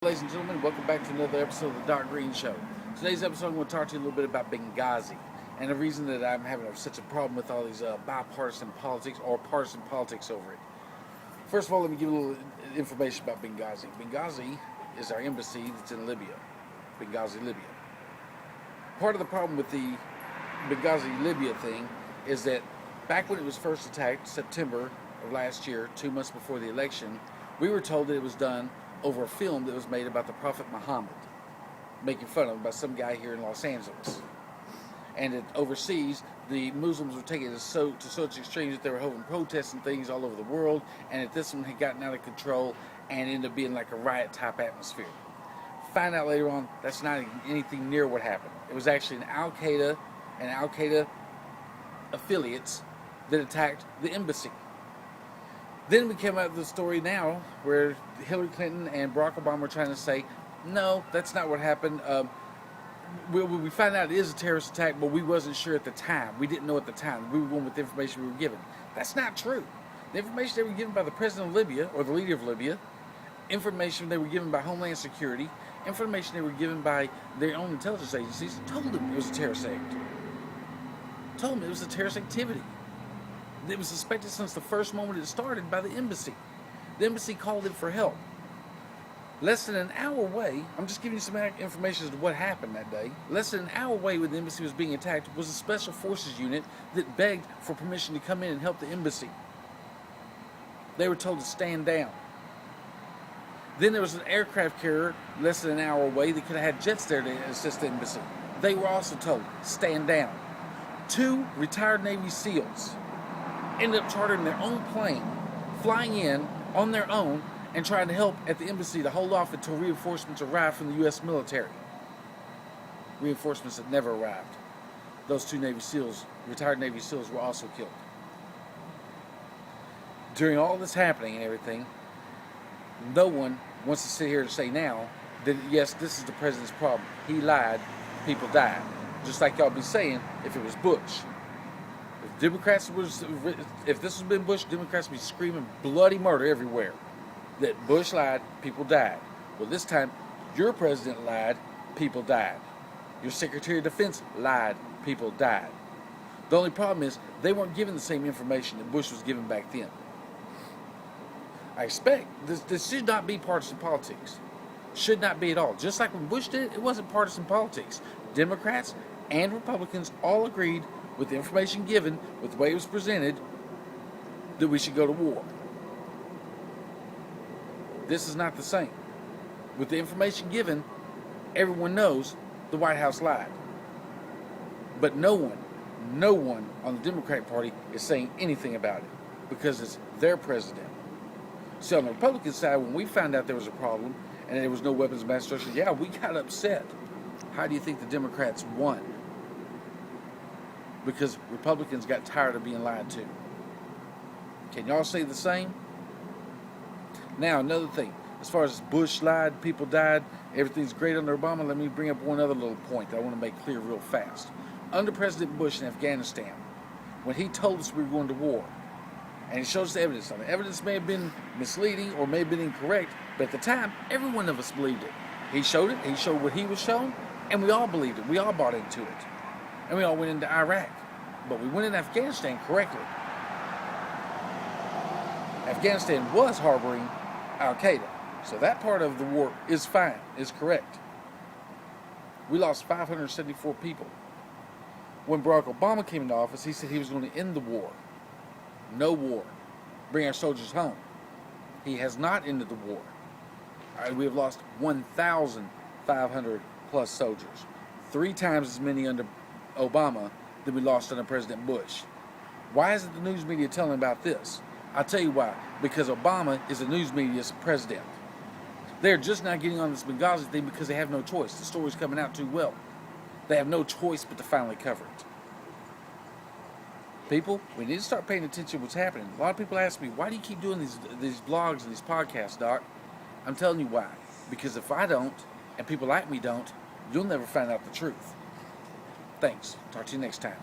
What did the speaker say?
Ladies and gentlemen, welcome back to another episode of the Doc Green Show. Today's episode, I'm going to talk to you a little bit about Benghazi and the reason that I'm having such a problem with all these bipartisan politics or partisan politics over it. First of all, let me give you a little information about Benghazi. Benghazi is our embassy that's in Libya. Benghazi, Libya. Part of the problem with the Benghazi, Libya thing is that back when it was first attacked, September of last year, 2 months before the election, we were told that it was done over a film that was made about the Prophet Muhammad, making fun of him by some guy here in Los Angeles. And that overseas, the Muslims were taking it to such extremes that they were holding protests and things all over the world, and that this one had gotten out of control and ended up being like a riot-type atmosphere. Find out later on, that's not anything near what happened. It was actually an Al-Qaeda affiliates that attacked the embassy. Then we came out with the story now where Hillary Clinton and Barack Obama were trying to say, no, that's not what happened. We found out it is a terrorist attack, but we wasn't sure at the time. We didn't know at the time. We were going with the information we were given. That's not true. The information they were given by the president of Libya, or the leader of Libya, information they were given by Homeland Security, information they were given by their own intelligence agencies, told them it was a terrorist act. Told them it was a terrorist activity. It was suspected since the first moment it started by the embassy. The embassy called it for help. Less than an hour away, I'm just giving you some information as to what happened that day. Less than an hour away when the embassy was being attacked was a special forces unit that begged for permission to come in and help the embassy. They were told to stand down. Then there was an aircraft carrier less than an hour away that could have had jets there to assist the embassy. They were also told, stand down. 2 retired Navy SEALs ended up chartering their own plane, flying in on their own, and trying to help at the embassy to hold off until reinforcements arrived from the U.S. military. Reinforcements had never arrived. Those 2 Navy SEALs, retired Navy SEALs, were also killed. During all this happening and everything, no one wants to sit here and say now that, yes, this is the president's problem. He lied, people died. Just like y'all be saying if it was Bush. If this had been Bush, Democrats would be screaming bloody murder everywhere. That Bush lied, people died. Well, this time, your president lied, people died. Your Secretary of Defense lied, people died. The only problem is they weren't given the same information that Bush was given back then. I expect this should not be partisan politics. Should not be at all. Just like when Bush did it, it wasn't partisan politics. Democrats and Republicans all agreed with the information given, with the way it was presented, that we should go to war. This is not the same. With the information given, everyone knows the White House lied. But no one on the Democratic Party is saying anything about it because it's their president. So on the Republican side, when we found out there was a problem and there was no weapons of mass destruction, yeah, we got upset. How do you think the Democrats won? Because Republicans got tired of being lied to. Can y'all say the same? Now, another thing. As far as Bush lied, people died, everything's great under Obama, let me bring up one other little point that I want to make clear real fast. Under President Bush in Afghanistan, when he told us we were going to war, and he showed us the evidence on it. The evidence may have been misleading or may have been incorrect, but at the time, every one of us believed it. He showed it, he showed what he was shown, and we all believed it. We all bought into it. And we all went into Iraq. But we went into Afghanistan correctly. Afghanistan was harboring Al-Qaeda. So that part of the war is fine, is correct. We lost 574 people. When Barack Obama came into office, he said he was going to end the war. No war. Bring our soldiers home. He has not ended the war. We have lost 1,500 plus soldiers. 3 times as many under Obama than we lost under President Bush. Why isn't the news media telling about this? I'll tell you why. Because Obama is the news media's president. They're just not getting on this Benghazi thing because they have no choice. The story's coming out too well. They have no choice but to finally cover it. People, we need to start paying attention to what's happening. A lot of people ask me, why do you keep doing these blogs and these podcasts, Doc? I'm telling you why. Because if I don't, and people like me don't, you'll never find out the truth. Thanks. Talk to you next time.